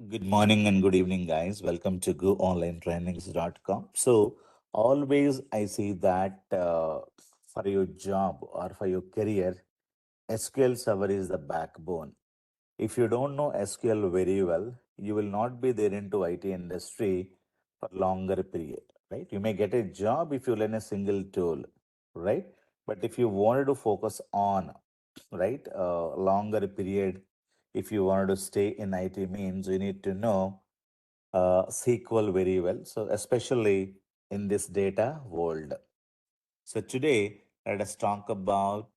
Good morning and good evening, guys. Welcome to GoOnlineTrainings.com. So, always I see that for your job or for your career, SQL Server is the backbone. If you don't know SQL very well, you will not be there into IT industry for longer period, right? You may get a job if you learn a single tool, right? But if you wanted to focus on, right, longer period, if you wanted to stay in IT means you need to know SQL very well. So especially in this data world. So today, let us talk about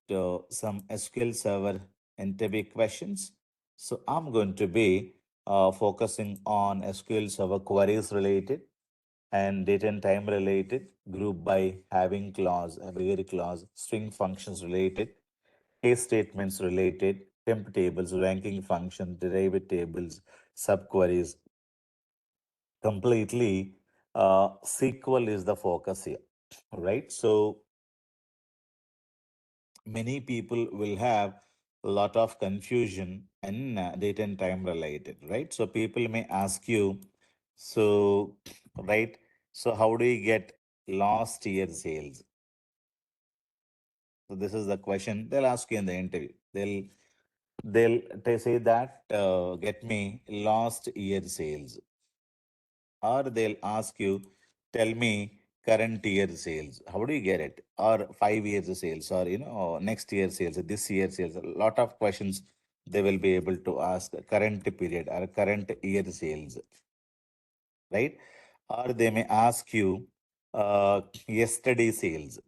some SQL Server interview questions. So I'm going to be focusing on SQL Server queries related and date and time related, group by having clause, where clause, string functions related, case statements related, temp tables, ranking function, derived tables, subqueries. Completely, SQL is the focus here, right? So many people will have a lot of confusion and date and time related, right? So people may ask you, so, right? So how do you get last year sales? So this is the question they'll ask you in the interview. They say that get me last year sales, or they'll ask you, tell me current year sales. How do you get it? Or 5 years sales, or next year sales, this year sales. A lot of questions they will be able to ask current period or current year sales, right? Or they may ask you yesterday sales,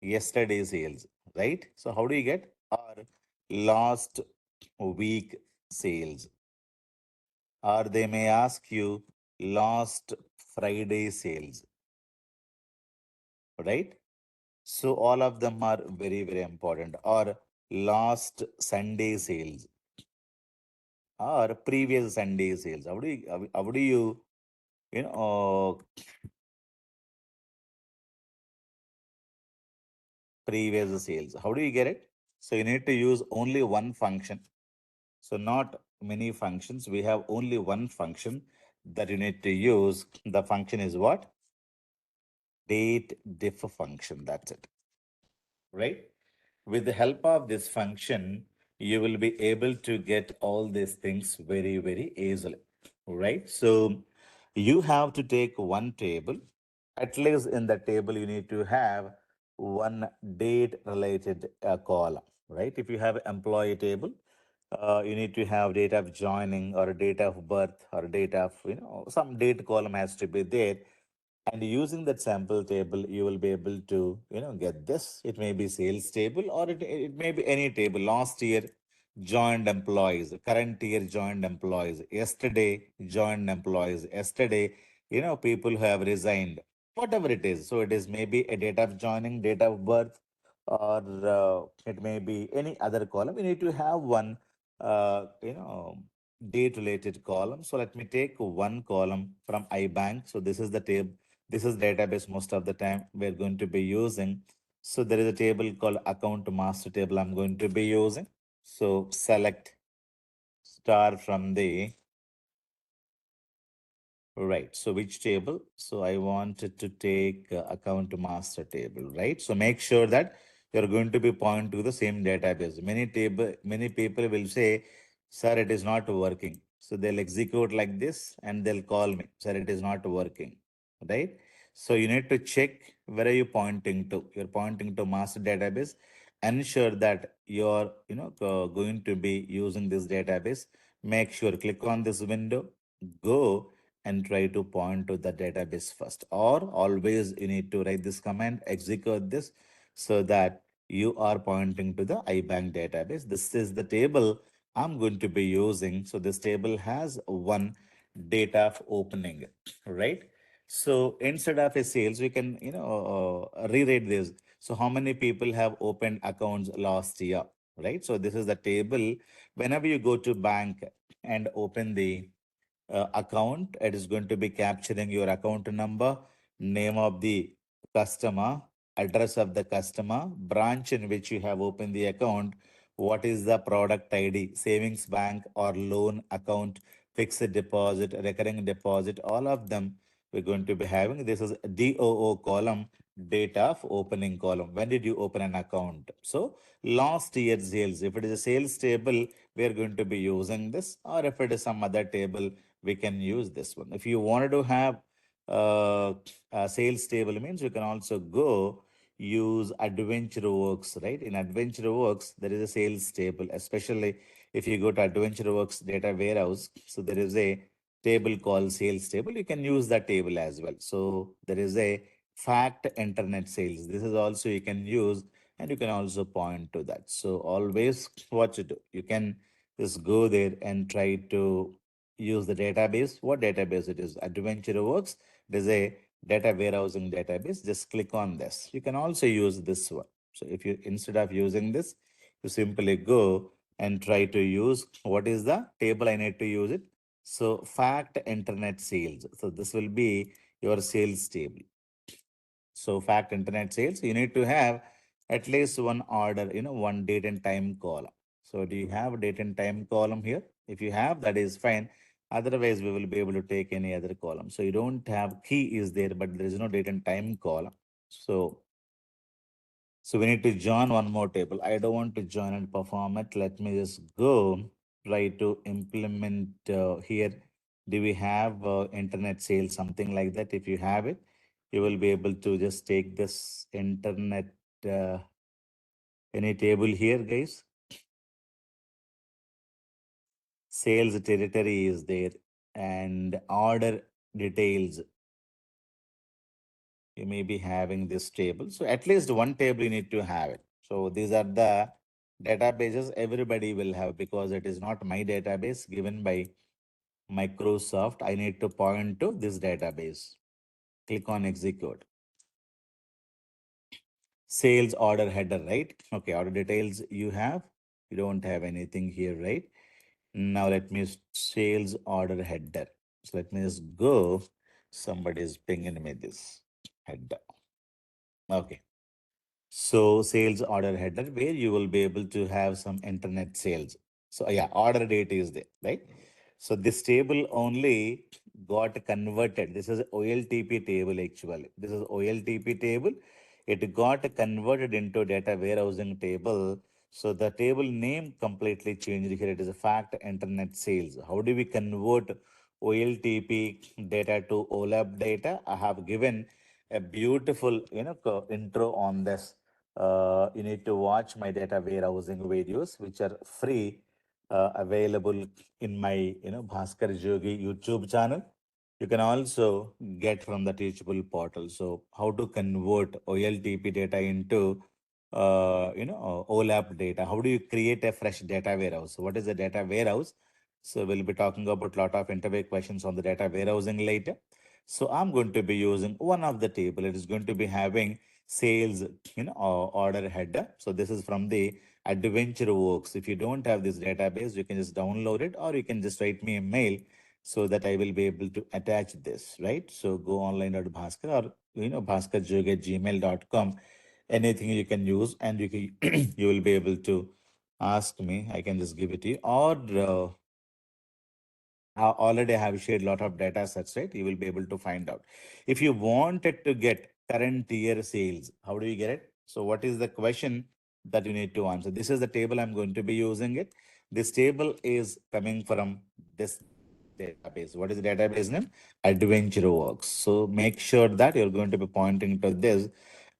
yesterday sales, right? So how do you get? Or last week sales, or they may ask you last Friday sales, right? So all of them are very, very important. Or last Sunday sales or previous Sunday sales. How do you you know previous sales? How do you get it? So you need to use only one function. So not many functions. We have only one function that you need to use. The function is what? Date diff function. That's it. Right? With the help of this function, you will be able to get all these things very, very easily, right? So you have to take one table. At least in the table, you need to have one date related column, right? If you have employee table, you need to have date of joining or date of birth or date of, some date column has to be there, and using that sample table you will be able to get this. It may be sales table, or it may be any table. Last year joined employees, current year joined employees, yesterday joined employees, yesterday people who have resigned, whatever it is. So it is maybe a date of joining, date of birth, or it may be any other column. You need to have one date related column. So let me take one column from iBank. So this is the table, this is database most of the time we're going to be using. So there is a table called account master table I'm going to be using. So select star from the right. So which table? So I wanted to take account master table, right? So make sure that you're going to be point to the same database. Many people will say, sir, it is not working. So they'll execute like this and they'll call me, sir, it is not working, right? So you need to check where are you pointing to. You're pointing to master database. Ensure that you're going to be using this database. Make sure click on this window, go and try to point to the database first. Or always you need to write this command, execute this, so that you are pointing to the iBank database. This is the table I'm going to be using. So this table has one date of opening, right? So instead of a sales, we can rewrite this. So how many people have opened accounts last year, right? So this is the table. Whenever you go to bank and open the account, it is going to be capturing your account number, name of the customer, address of the customer, branch in which you have opened the account, what is the product ID, savings bank or loan account, fixed deposit, recurring deposit, all of them we're going to be having. This is DOO column, date of opening column. When did you open an account? So last year's sales. If it is a sales table, we are going to be using this, or if it is some other table, we can use this one. If you wanted to have a sales table, means you can also go use Adventure Works, right? In Adventure Works, there is a sales table, especially if you go to Adventure Works data warehouse. So there is a table called sales table. You can use that table as well. So there is a fact internet sales. This is also you can use, and you can also point to that. So always what you do, you can just go there and try to use the database. What database it is? Adventure Works. There's a data warehousing database. Just click on this. You can also use this one. So if you, instead of using this, you simply go and try to use, what is the table I need to use it? So fact internet sales. So this will be your sales table. So fact internet sales, you need to have at least one order, one date and time column. So do you have date and time column here? If you have, that is fine. Otherwise, we will be able to take any other column. So you don't have key is there, but there is no date and time column. So we need to join one more table. I don't want to join and perform it. Let me just go try to implement here. Do we have internet sales, something like that? If you have it, you will be able to just take this internet, uh, any table here, guys. Sales territory is there and order details. You may be having this table. So at least one table you need to have it. So these are the databases everybody will have, because it is not my database given by Microsoft. I need to point to this database. Click on execute. Sales order header, right? Okay, order details you have. You don't have anything here, right? Now let me sales order header. So let me just go. Somebody is pinging me this header. Okay. So sales order header, where you will be able to have some internet sales. So yeah, order date is there, right? So this table only got converted. This is OLTP table actually. This is OLTP table. It got converted into data warehousing table. So the table name completely changed here. It is a fact internet sales. How do we convert OLTP data to OLAP data? I have given a beautiful intro on this. You need to watch my data warehousing videos, which are free, available in my Bhaskar Jogi YouTube channel. You can also get from the Teachable portal. So how to convert OLTP data into OLAP data? How do you create a fresh data warehouse? So what is a data warehouse? So we'll be talking about a lot of interview questions on the data warehousing later. So I'm going to be using one of the table. It is going to be having sales, order header. So this is from the Adventure Works. If you don't have this database, you can just download it, or you can just write me a mail so that I will be able to attach this, right? So go online.bhaskar, or bhaskarjog@gmail.com. Anything you can use, and you can you will be able to ask me. I can just give it to you, or already have shared a lot of data sets, right? You will be able to find out. If you wanted to get current year sales, how do you get it? So what is the question that you need to answer? This is the table I'm going to be using it. This table is coming from this database. What is the database name? Adventure Works. So make sure that you're going to be pointing to this.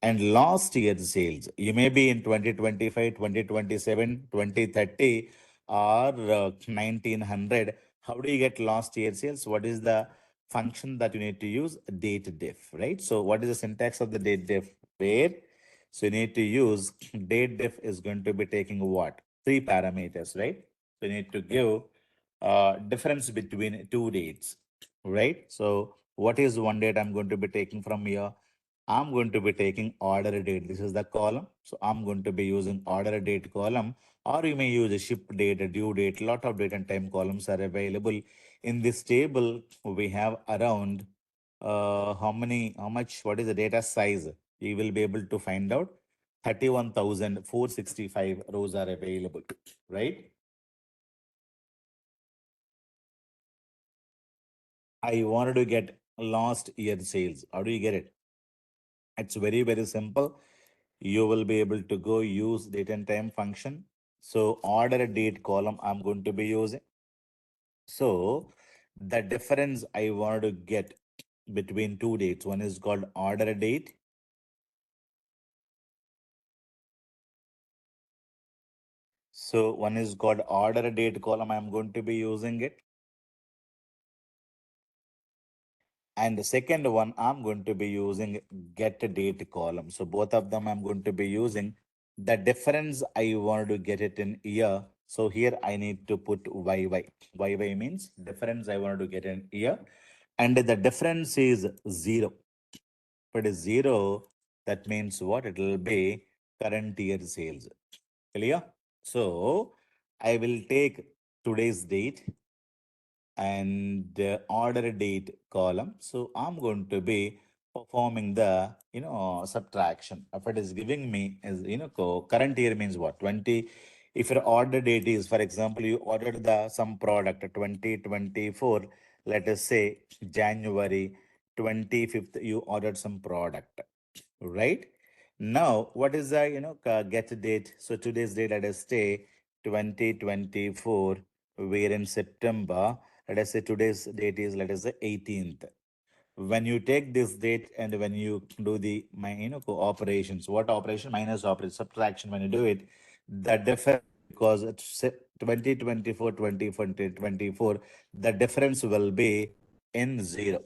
And last year's sales, you may be in 2025, 2027, 2030, or 1900. How do you get last year sales? What is the function that you need to use? Date diff, right? So what is the syntax of the date diff? Where? So you need to use date diff is going to be taking what? Three parameters, right? So you need to give difference between two dates, right? So what is one date I'm going to be taking from here? I'm going to be taking order date. This is the column. So I'm going to be using order date column, or you may use a ship date, a due date. Lot of date and time columns are available in this table. We have around how much, what is the data size? You will be able to find out 31,465 rows are available, right? I wanted to get last year sales. How do you get it? It's very, very simple. You will be able to go use date and time function. So order a date column I'm going to be using. So the difference I want to get between two dates, one is called order date. So one is called order date column. I'm going to be using it. And the second one, I'm going to be using get date column. So both of them I'm going to be using. The difference I want to get it in year. So here I need to put YY. YY means difference I want to get in year. And the difference is 0. If it is 0, that means what? It will be current year sales. Clear? So I will take today's date and order date column. So I'm going to be performing the subtraction. If it is giving me as current year means what? 20. If your order date is, for example, you ordered the some product 2024, let us say January 25th, you ordered some product, right? Now, what is the get date? So today's date, let us say 2024. We're in September. Let us say today's date is, let us say, 18th. When you take this date and when you do the operations, what operation? Minus operation, subtraction. When you do it, the difference, because it's 2024, 2024, the difference will be in 0,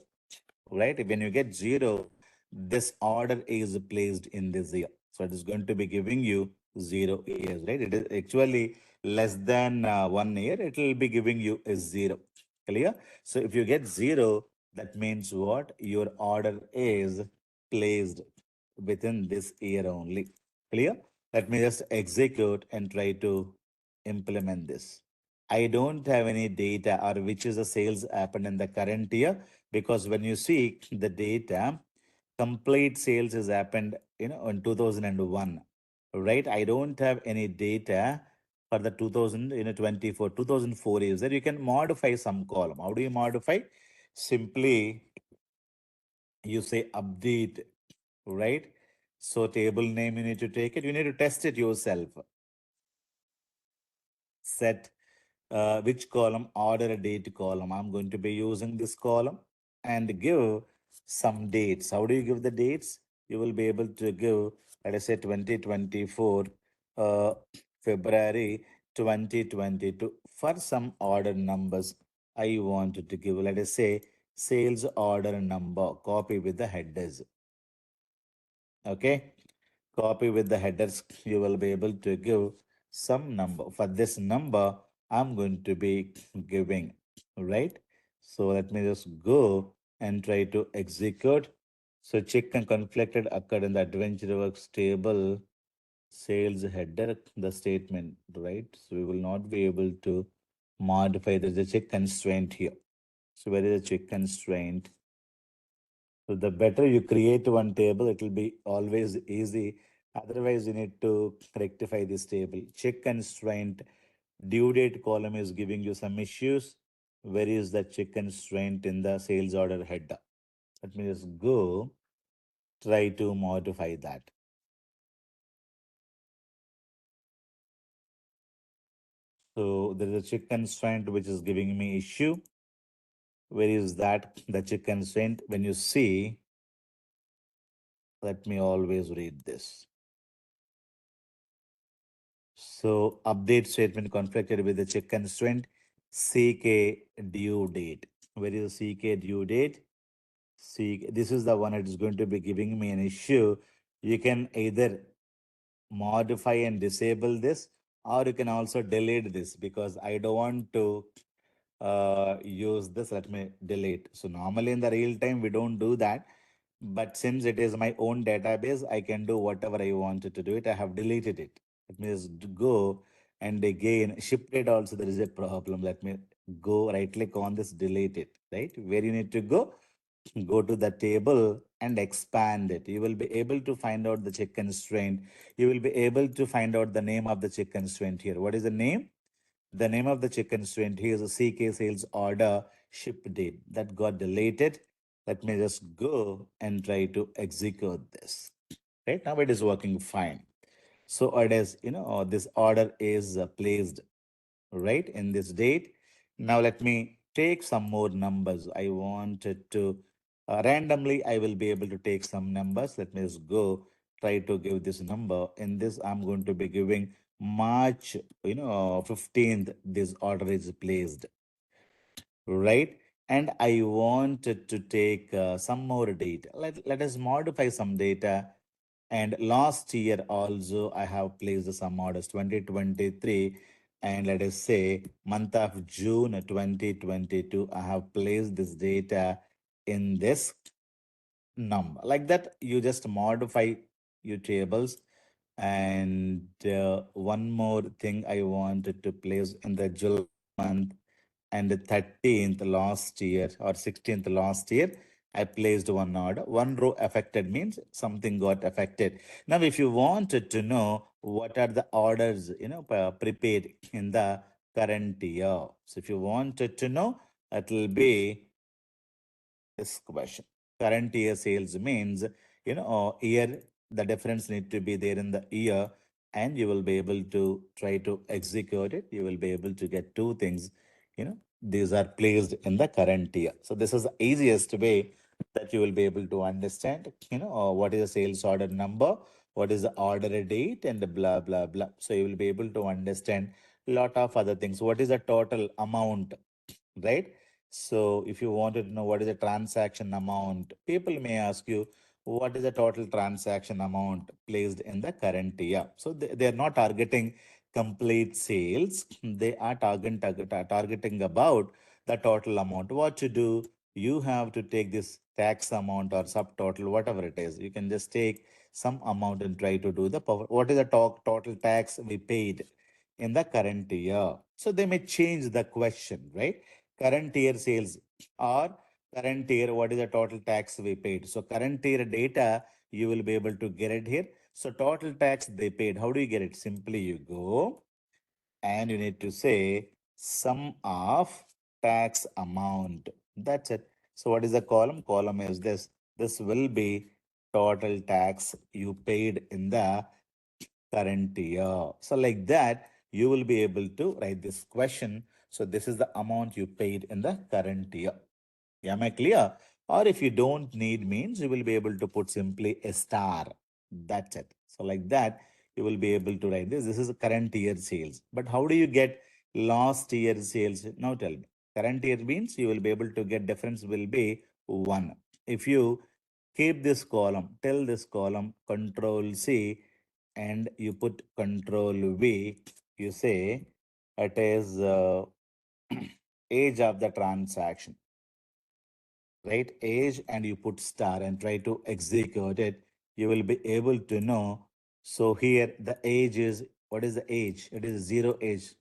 right? When you get 0, this order is placed in this year. So it is going to be giving you 0 years, right? It is actually less than 1 year. It will be giving you a 0. Clear? So if you get 0, that means what? Your order is placed within this year only. Clear? Let me just execute and try to implement this. I don't have any data or which is the sales happened in the current year, because when you see the data, complete sales has happened in 2001, right? I don't have any data for the 2024 2004 is there. You can modify some column. How do you modify? Simply you say update, right? So table name, you need to take it, you need to test it yourself. Set which column? Order a date column. I'm going to be using this column and give some dates. How do you give the dates? You will be able to give, let us say 2024, February 2022. For some order numbers, I wanted to give, let us say, sales order number, copy with the headers. Okay. Copy with the headers, you will be able to give some number. For this number, I'm going to be giving, right? So let me just go and try to execute. So check and conflicted occurred in the adventure works table sales header, the statement, right? So we will not be able to modify. There's a check constraint here. So where is the check constraint? So the better you create one table, it will be always easy. Otherwise, you need to rectify this table. Check constraint, due date column is giving you some issues. Where is the check constraint in the sales order header? Let me just go try to modify that. So there is a check constraint which is giving me issue. Where is that? The check constraint. When you see, let me always read this. So update statement conflicted with the check constraint CK due date. Where is CK due date? This is the one that is going to be giving me an issue. You can either modify and disable this, or you can also delete this, because I don't want to use this. Let me delete. So normally in the real time, we don't do that. But since it is my own database, I can do whatever I wanted to do it. I have deleted it. Let me just go and again shift it also. There is a problem. Let me go right click on this, delete it, right? Where you need to go? Go to the table and expand it. You will be able to find out the check constraint. You will be able to find out the name of the check constraint here. What is the name? The name of the check constraint here is a CK sales order ship date that got deleted. Let me just go and try to execute this. Right now it is working fine. So it is, this order is placed right in this date. Now let me take some more numbers. I wanted to randomly, I will be able to take some numbers. Let me just go try to give this number. In this, I'm going to be giving March, 15th, this order is placed, right? And I wanted to take some more data. Let us modify some data. And last year also, I have placed some orders 2023. And let us say month of June 2022, I have placed this data in this number. Like that, you just modify your tables. And one more thing I wanted to place in the July month and the 13th last year or 16th last year, I placed one order. One row affected means something got affected. Now, if you wanted to know what are the orders, prepared in the current year. So if you wanted to know, it will be this question. Current year sales means, year, the difference need to be there in the year, and you will be able to try to execute it. You will be able to get two things, these are placed in the current year. So this is the easiest way that you will be able to understand, what is the sales order number, what is the order date, and blah, blah, blah. So you will be able to understand a lot of other things. What is the total amount, right? So if you wanted to know what is the transaction amount, people may ask you, what is the total transaction amount placed in the current year? So they are not targeting complete sales. They are targeting about the total amount. What to do? You have to take this tax amount or subtotal, whatever it is. You can just take some amount and try to do the power. What is the total tax we paid in the current year? So they may change the question, right? Current year sales or current year, what is the total tax we paid? So current year data, you will be able to get it here. So total tax they paid. How do you get it? Simply you go and you need to say sum of tax amount. That's it. So what is the column? Column is this. This will be total tax you paid in the current year. So like that, you will be able to write this question. So this is the amount you paid in the current year. Am I clear? Or if you don't need means, you will be able to put simply a star. That's it. So like that, you will be able to write this. This is the current year sales. But how do you get last year sales? Now tell me. Current year means you will be able to get difference will be 1. If you keep this column, tell this column control C and you put control V, you say it is age of the transaction, right? Age, and you put star and try to execute it, you will be able to know. So here the age is, what is the age? It is 0 age,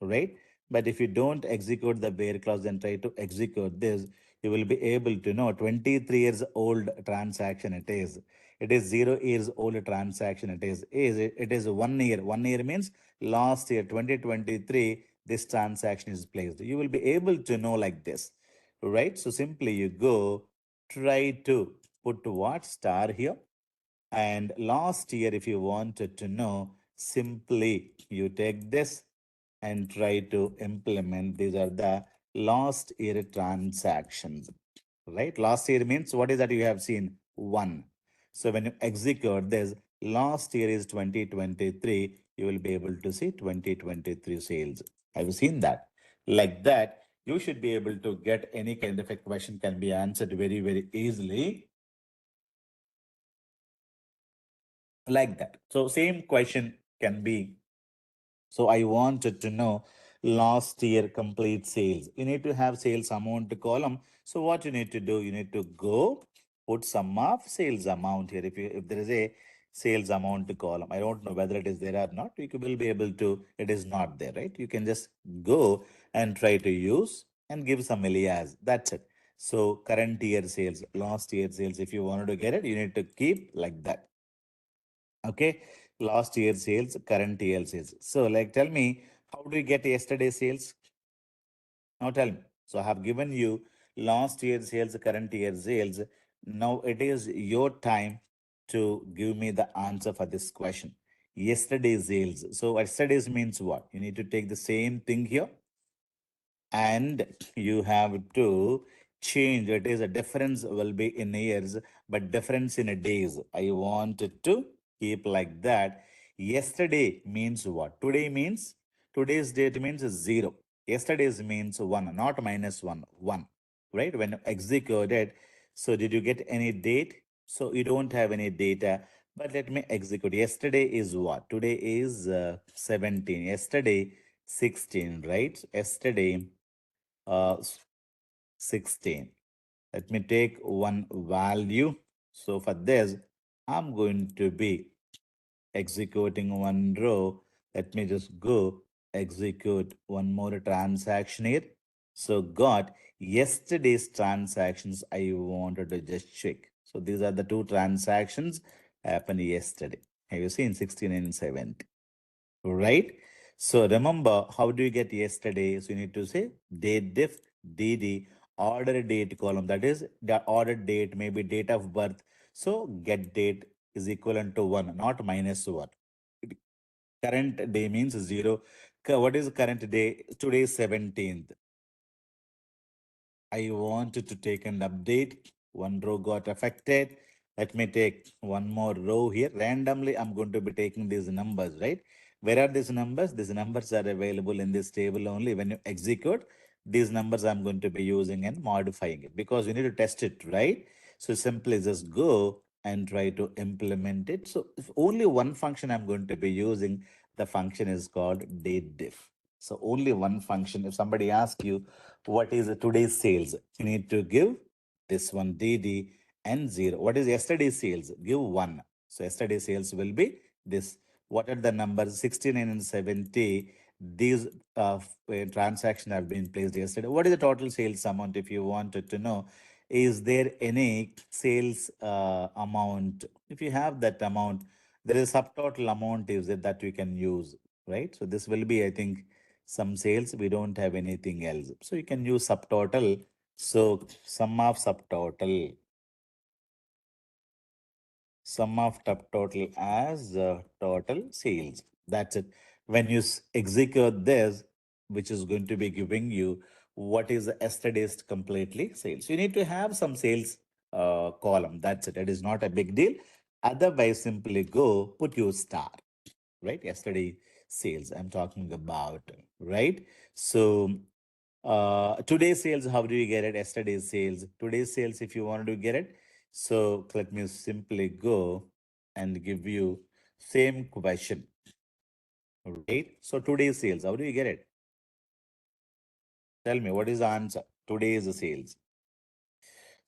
right? But if you don't execute the where clause and try to execute this, you will be able to know 23 years old transaction it is. It is 0 years old transaction it is. It is 1 year. 1 year means last year, 2023, this transaction is placed. You will be able to know like this, right? So simply you go, try to put what star here. And last year, if you wanted to know, simply you take this and try to implement. These are the last year transactions, right? Last year means what is that you have seen? 1. So when you execute this, last year is 2023, you will be able to see 2023 sales. Have you seen that? Like that, you should be able to get any kind of a question can be answered very, very easily like that. So same question can be, so I wanted to know last year complete sales. You need to have sales amount column. So what you need to do, you need to go put sum of sales amount here. If there is a sales amount column, I don't know whether it is there or not. You will be able to, it is not there, right? You can just go and try to use and give some alias. That's it. So current year sales, last year sales, if you wanted to get it, you need to keep like that. Okay. Last year sales, current year sales. So like tell me, how do you get yesterday's sales? Now tell me. So I have given you last year's sales, current year sales. Now it is your time to give me the answer for this question. Yesterday's sales. So yesterday's means what? You need to take the same thing here and you have to change. It is a difference will be in years, but difference in days. I want it to keep like that. Yesterday means what? Today means today's date means zero. Yesterday's means one, not minus one, one, right? When you execute it. So did you get any date? So you don't have any data, but let me execute. Yesterday is what? Today is 17. Yesterday 16, right? Yesterday uh, 16. Let me take one value. So for this, I'm going to be executing one row. Let me just go execute one more transaction here. So got yesterday's transactions I wanted to just check. So these are the two transactions happened yesterday. Have you seen 16 and 17? Right? So remember, how do you get yesterday? So you need to say date diff dd order date column. That is the order date, maybe date of birth. So get date is equivalent to one, not minus one. Current day means zero. What is current day? Today is 17th. I wanted to take an update. One row got affected. Let me take one more row here. Randomly, I'm going to be taking these numbers, right? Where are these numbers? These numbers are available in this table only. When you execute, these numbers I'm going to be using and modifying it because you need to test it, right? So simply just go and try to implement it. So if only one function I'm going to be using, the function is called date diff. So only one function. If somebody asks you, what is today's sales? You need to give this one DD and 0. What is yesterday's sales? Give 1. So yesterday's sales will be this. What are the numbers? 69 and 70. These transactions have been placed yesterday. What is the total sales amount? If you wanted to know, is there any sales amount? If you have that amount, there is a subtotal amount is it that we can use, right? So this will be, I think, some sales. We don't have anything else. So you can use subtotal. So sum of total as total sales. That's it. When you execute this, which is going to be giving you what is the yesterday's completely sales. You need to have some sales column. That's it. It is not a big deal. Otherwise, simply go put your star, right? Yesterday sales I'm talking about, right? So today's sales, how do you get it? Yesterday's sales, today's sales, if you want to get it. So let me simply go and give you same question, right? So today's sales, how do you get it? Tell me, what is the answer? Today's sales.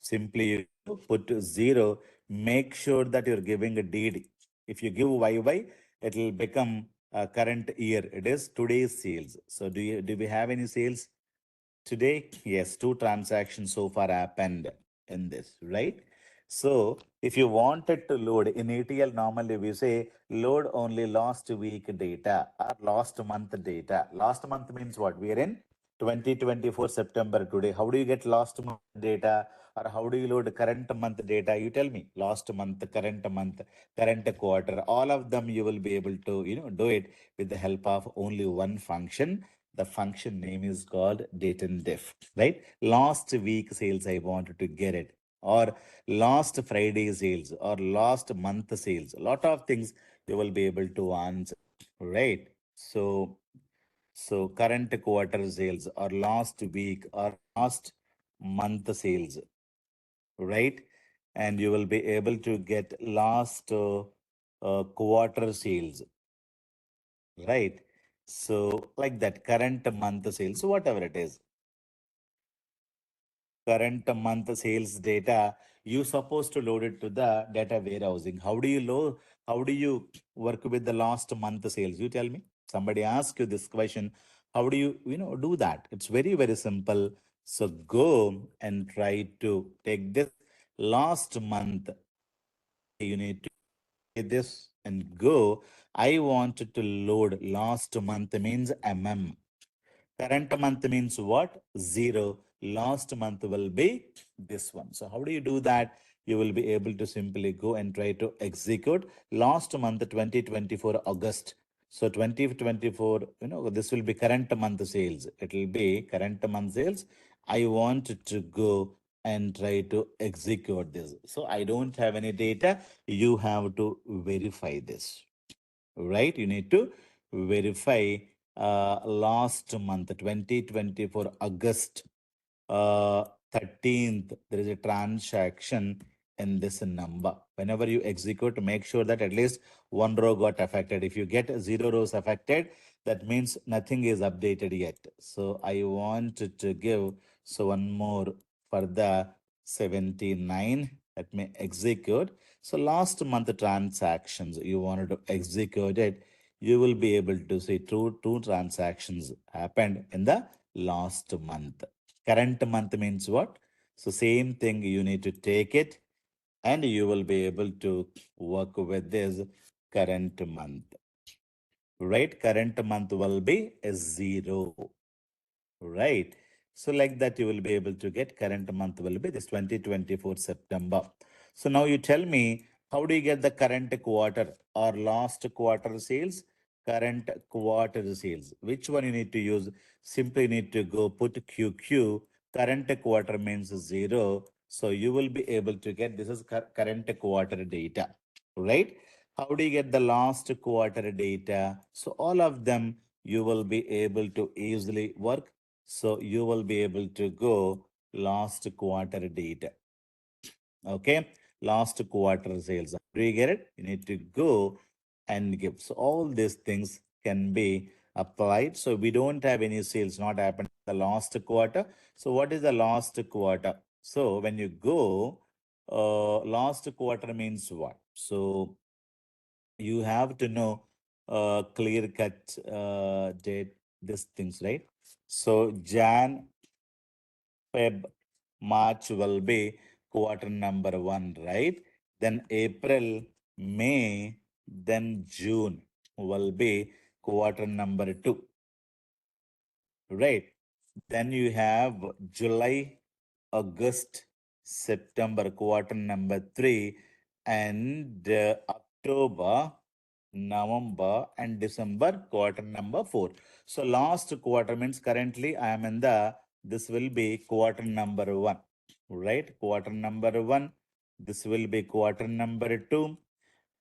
Simply you put 0, make sure that you're giving a DD. If you give YY, it will become current year. It is today's sales. So do we have any sales today? Yes, two transactions so far happened in this, right? So if you wanted to load in ETL, normally we say load only last week data or last month data. Last month means what? We are in 2024 September today. How do you get last month data or how do you load current month data? You tell me. Last month, current quarter, all of them you will be able to, do it with the help of only one function. The function name is called date and diff, right? Last week sales, I wanted to get it, or last Friday sales, or last month sales. A lot of things you will be able to answer, right? So current quarter sales, or last week, or last month sales, right? And you will be able to get last quarter sales, right? So like that, current month sales, so whatever it is, current month sales data, you supposed to load it to the data warehousing. How do you load? How do you work with the last month sales? You tell me. Somebody ask you this question. How do you do that? It's very, very simple. So go and try to take this last month. Okay, you need to copy this and go. I wanted to load last month means Current month means what? Zero. Last month will be this one. So how do you do that? You will be able to simply go and try to execute last month 2024 August. So 2024, this will be current month sales. It will be current month sales. I want to go and try to execute this. So I don't have any data. You have to verify this, right? You need to verify last month, 2024 August 13th, there is a transaction in this number. Whenever you execute, make sure that at least one row got affected. If you get zero rows affected, that means nothing is updated yet. So I want to give, so one more for the 79. Let me execute. So last month transactions, you wanted to execute it, you will be able to see two transactions happened in the last month. Current month means what? So same thing, you need to take it and you will be able to work with this current month, right? Current month will be a zero, right? So like that, you will be able to get current month will be this 2024 September. So now you tell me, how do you get the current quarter or last quarter sales? Current quarter sales. Which one you need to use? Simply need to go put QQ. Current quarter means zero. So you will be able to get this is current quarter data, right? How do you get the last quarter data? So all of them you will be able to easily work. So you will be able to go last quarter data. Okay. Last quarter sales. Do you get it? You need to go and give. So all these things can be applied. So we don't have any sales not happened in the last quarter. So what is the last quarter? So when you go, last quarter means what? So you have to know clear cut date, these things, right? So Jan, Feb, March will be quarter number one, right? Then April, May, then June will be quarter number two, right? Then you have July, August, September, quarter number three, and October, November, and December, quarter number four. So last quarter means currently I am in the, this will be quarter number one, right? Quarter number one, this will be quarter number two,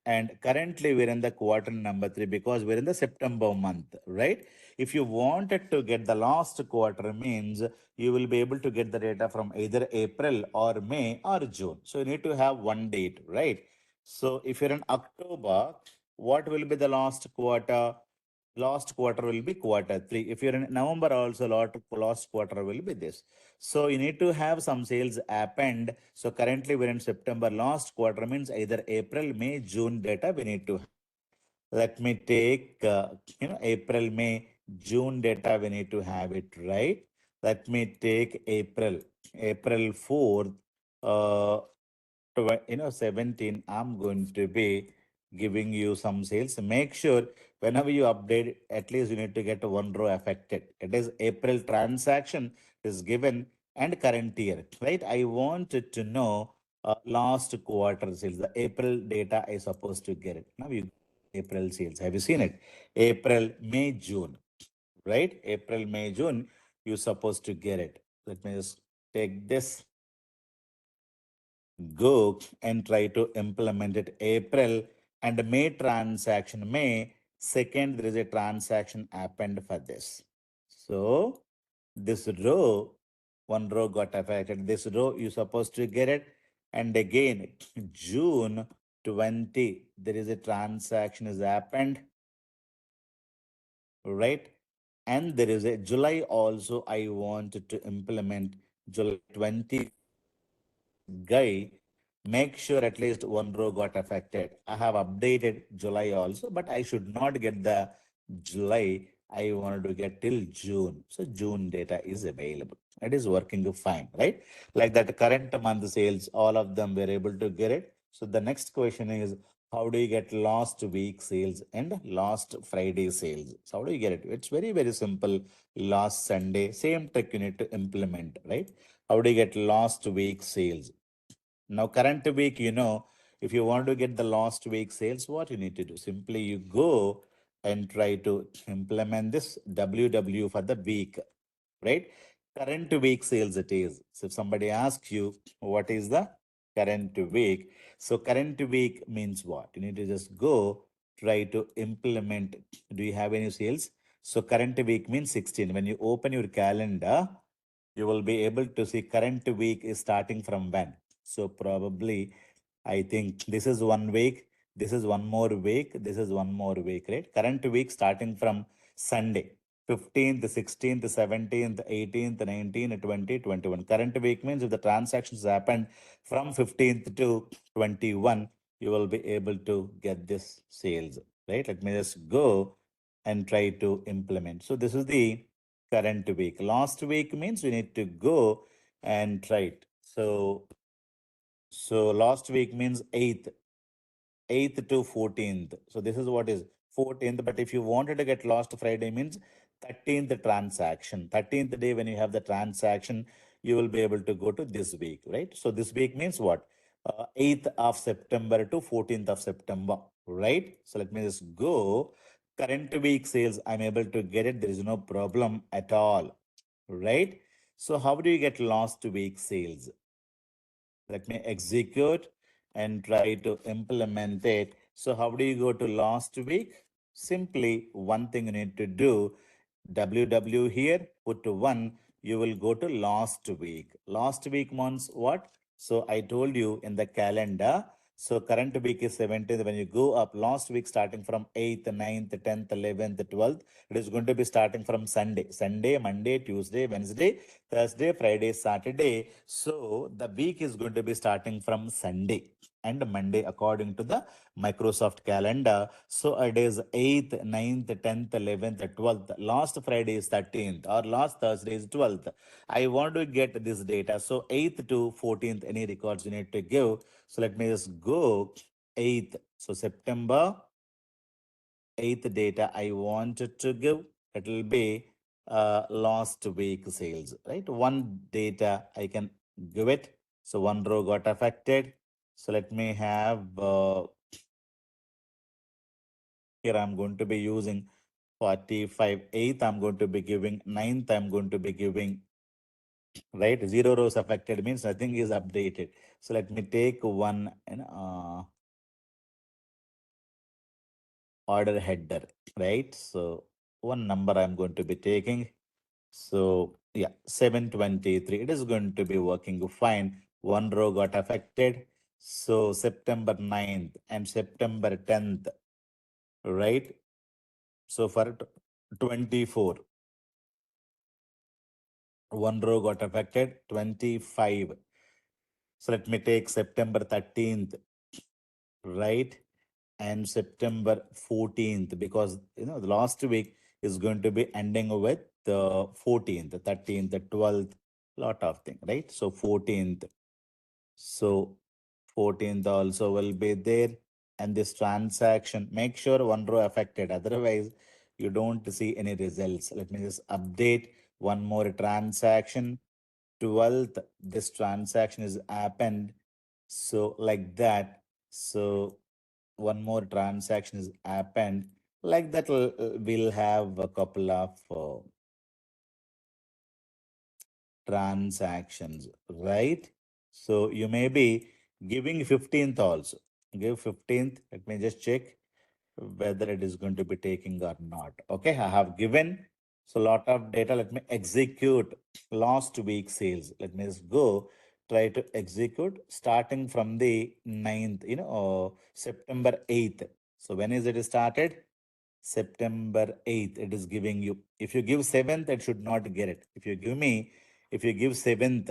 and currently we're in the quarter number three because we're in the September month, right? If you wanted to get the last quarter means you will be able to get the data from either April or May or June. So you need to have one date, right? So if you're in October, what will be the last quarter? Last quarter will be quarter three. If you're in November also, last quarter will be this. So you need to have some sales happened. So currently we're in September. Last quarter means either April, May, June data we need to have. Let me take, April, May, June data we need to have it, right? Let me take April, April 4th, 17, I'm going to be giving you some sales. Make sure whenever you update, at least you need to get one row affected. It is April transaction is given and current year, right? I wanted to know last quarter sales, the April data I supposed to get it. Now you April sales. Have you seen it? April, May, June, right? April, May, June, you supposed to get it. Let me just take this, go and try to implement it. April and May transaction, May 2nd, there is a transaction happened for this. So this row, one row got affected. This row you supposed to get it. And again, June 20, there is a transaction has happened, right? And there is a July also, I wanted to implement July 20 guy, make sure at least one row got affected. I have updated July also, but I should not get the July. I wanted to get till June. So June data is available. It is working fine, right? Like that current month sales, all of them were able to get it. So the next question is, how do you get last week sales and last Friday sales? So how do you get it? It's very, very simple. Last Sunday, same trick you need to implement, right? How do you get last week sales? Now, current week, if you want to get the last week sales, what you need to do? Simply you go and try to implement this WW for the week, right? Current week sales it is. So if somebody asks you what is the current week, so current week means what? You need to just go try to implement. Do you have any sales? So current week means 16. When you open your calendar, you will be able to see current week is starting from when. So probably I think this is 1 week, this is one more week, this is one more week, right? Current week starting from Sunday, 15th, 16th, 17th, 18th, 19th, 20, 21. Current week means if the transactions happened from 15th to 21, you will be able to get this sales, right? Let me just go and try to implement. So this is the current week. Last week means we need to go and try it. So last week means 8th to 14th. So this is what is 14th. But if you wanted to get last Friday means 13th transaction. 13th day when you have the transaction, you will be able to go to this week, right? So this week means what? 8th of September to 14th of September, right? So let me just go. Current week sales, I'm able to get it. There is no problem at all, right? So how do you get last week sales? Let me execute and try to implement it. So how do you go to last week? Simply one thing you need to do, WW here, put 1, you will go to last week. Last week means what? So I told you in the calendar, so current week is 17th. When you go up last week, starting from 8th, 9th, 10th, 11th, 12th, it is going to be starting from Sunday. Sunday, Monday, Tuesday, Wednesday, Thursday, Friday, Saturday. So the week is going to be starting from Sunday and Monday according to the Microsoft calendar. So it is 8th, 9th, 10th, 11th, 12th. Last Friday is 13th or last Thursday is 12th. I want to get this data. So 8th to 14th, any records you need to give. So let me just go 8th. So September 8th data I wanted to give. It will be last week sales, right? One data I can give it. So one row got affected. So let me have here I'm going to be using 45. 8th I'm going to be giving. 9th I'm going to be giving, right? 0 rows affected means nothing is updated. So let me take one order header, right? So one number I'm going to be taking. So yeah, 723. It is going to be working fine. One row got affected. So September 9th and September 10th, right? So for 24, one row got affected. 25. So let me take September 13th, right? And September 14th, because the last week is going to be ending with the 14th, 13th, the 12th, lot of things, right? So 14th. So 14th also will be there. And this transaction, make sure one row affected. Otherwise, you don't see any results. Let me just update one more transaction. 12th, this transaction is happened. So like that. So one more transaction is happened. Like that, we'll have a couple of transactions, right? So you may be giving 15th also. Give 15th. Let me just check whether it is going to be taking or not. Okay, I have given. So lot of data. Let me execute last week sales. Let me just go try to execute starting from the 9th, September 8th. So when is it started? September 8th, it is giving you. If you give 7th, it should not get it. If you give 7th,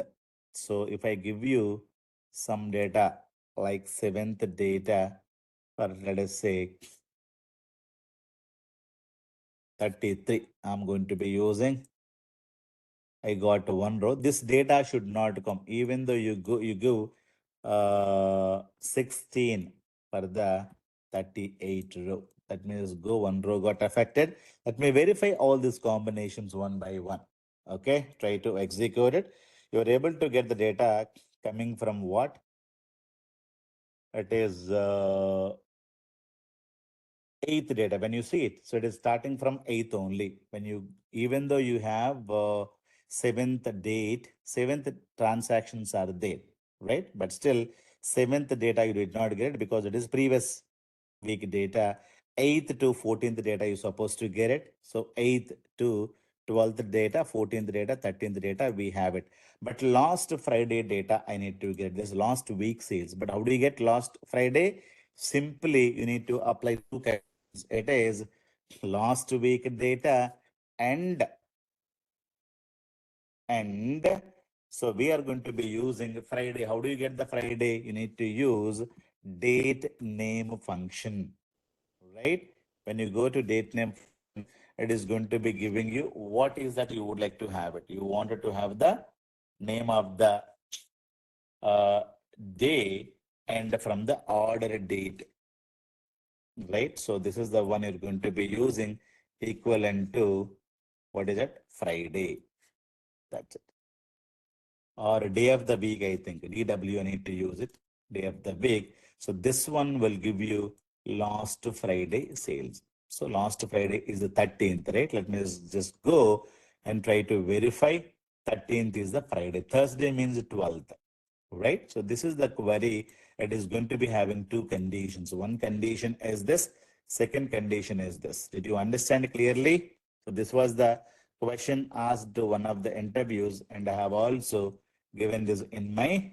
so if I give you some data like 7th data, or let us say 33. I'm going to be using. I got one row. This data should not come, even though you give 16 for the 38 row. That means go one row got affected. Let me verify all these combinations one by one. Okay, try to execute it. You're able to get the data coming from what? It is eighth data when you see it. So it is starting from eighth only. When you, even though you have seventh date, seventh transactions are there, right? But still, seventh data you did not get because it is previous week data. 8th to 14th data you're supposed to get it. So 8th to 12th data, 14th data, 13th data, we have it. But last Friday data, I need to get this last week sales. But how do you get last Friday? Simply, you need to apply two conditions. It is last week data and and so we are going to be using Friday. How do you get the Friday? You need to use date name function, right? When you go to date name function, it is going to be giving you what is that you would like to have it. You wanted to have the name of the uh, day and from the order date, right? So this is the one you're going to be using equivalent to what is it? Friday. That's it. Or day of the week, I think. DW, I need to use it. Day of the week. So this one will give you last Friday sales. So last Friday is the 13th, right? Let me just go and try to verify. 13th is the Friday. Thursday means 12th, right? So this is the query. It is going to be having two conditions. One condition is this. Second condition is this. Did you understand clearly? So this was the question asked to one of the interviews, and I have also given this in my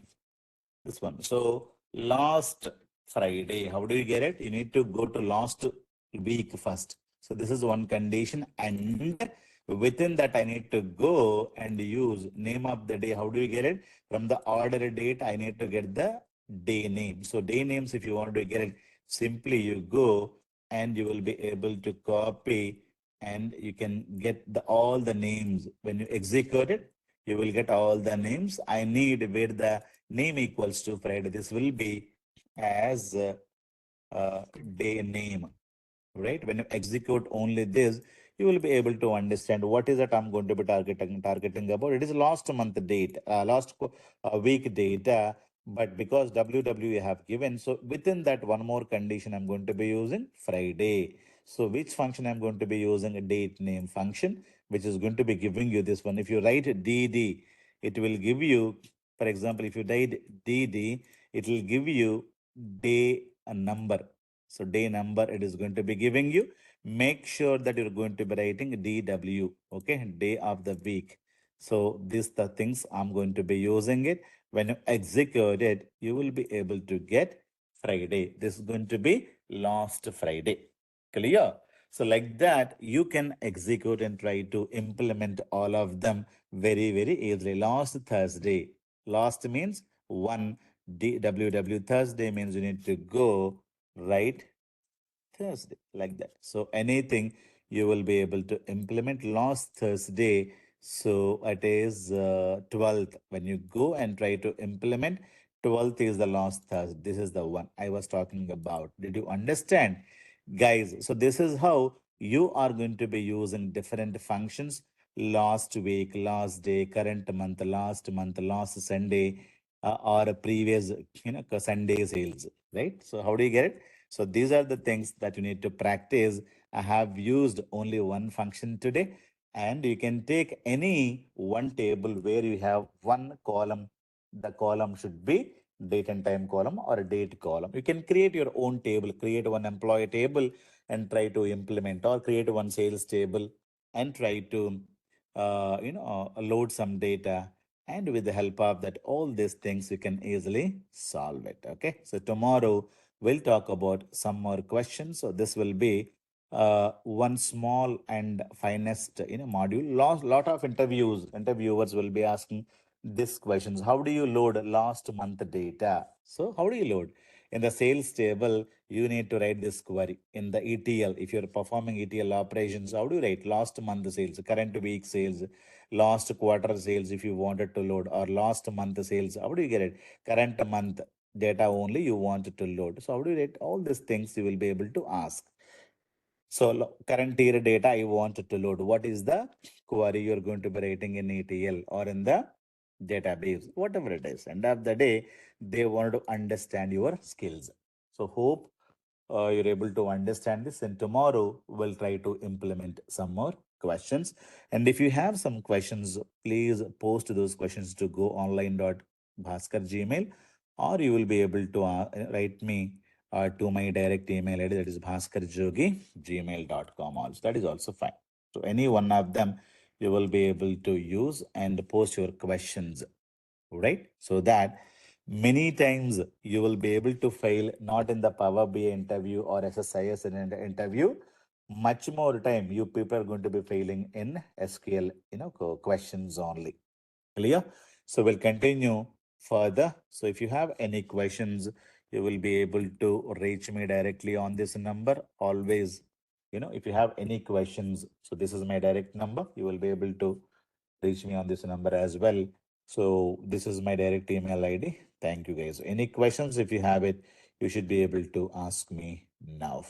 this one. So last Friday, how do you get it? You need to go to last week first. So this is one condition, and within that I need to go and use name of the day. How do you get it? From the order date, I need to get the day name. So day names, if you want to get it, simply you go and you will be able to copy and you can get the all the names. When you execute it, you will get all the names. I need where the name equals to Friday. This will be as day name, right? When you execute only this, you will be able to understand what is that I'm going to be targeting about. It is last month date, week data, but because WW have given, so within that one more condition, I'm going to be using Friday. So which function I'm going to be using? A date name function, which is going to be giving you this one. If you write DD, it will give you, for example, if you write DD, it will give you day a number. So day number it is going to be giving you. Make sure that you're going to be writing DW, okay, day of the week. So these the things I'm going to be using it. When you execute it, you will be able to get Friday. This is going to be last Friday. Clear? So like that, you can execute and try to implement all of them very, very easily. Last Thursday. Last means one. DWW Thursday means you need to go right Thursday, like that. So anything you will be able to implement last Thursday. So it is 12th. When you go and try to implement, 12th is the last Thursday. This is the one I was talking about. Did you understand, guys? So this is how you are going to be using different functions last week, last day, current month, last Sunday, or a previous, Sunday sales, right? So how do you get it? So these are the things that you need to practice. I have used only one function today, and you can take any one table where you have one column. The column should be date and time column or a date column. You can create your own table, create one employee table and try to implement, or create one sales table and try to load some data, and with the help of that all these things you can easily solve it. Okay, so tomorrow we'll talk about some more questions. So this will be one small and finest module. Lot of interviewers will be asking these questions. How do you load last month data? So how do you load? In the sales table, you need to write this query. In the ETL, if you're performing ETL operations, how do you write last month sales, current week sales, last quarter sales if you wanted to load, or last month sales? How do you get it? Current month data only you wanted to load. So how do you write all these things? You will be able to ask. So current year data I wanted to load. What is the query you're going to be writing in ETL or in the database, whatever it is. End of the day, they want to understand your skills. So hope you're able to understand this, and tomorrow we'll try to implement some more questions. And if you have some questions, please post those questions to goonline.bhaskar gmail, or you will be able to write me to my direct email ID, that is bhaskarjogi@gmail.com also. That is also fine. So any one of them you will be able to use and post your questions, right? So that many times you will be able to fail not in the Power BI interview or SSIS in an interview. Much more time you people are going to be failing in SQL, questions only. Clear? So we'll continue further. So if you have any questions, you will be able to reach me directly on this number. Always, if you have any questions, so this is my direct number. You will be able to reach me on this number as well. So this is my direct email ID. Thank you guys. Any questions? If you have it, you should be able to ask me now.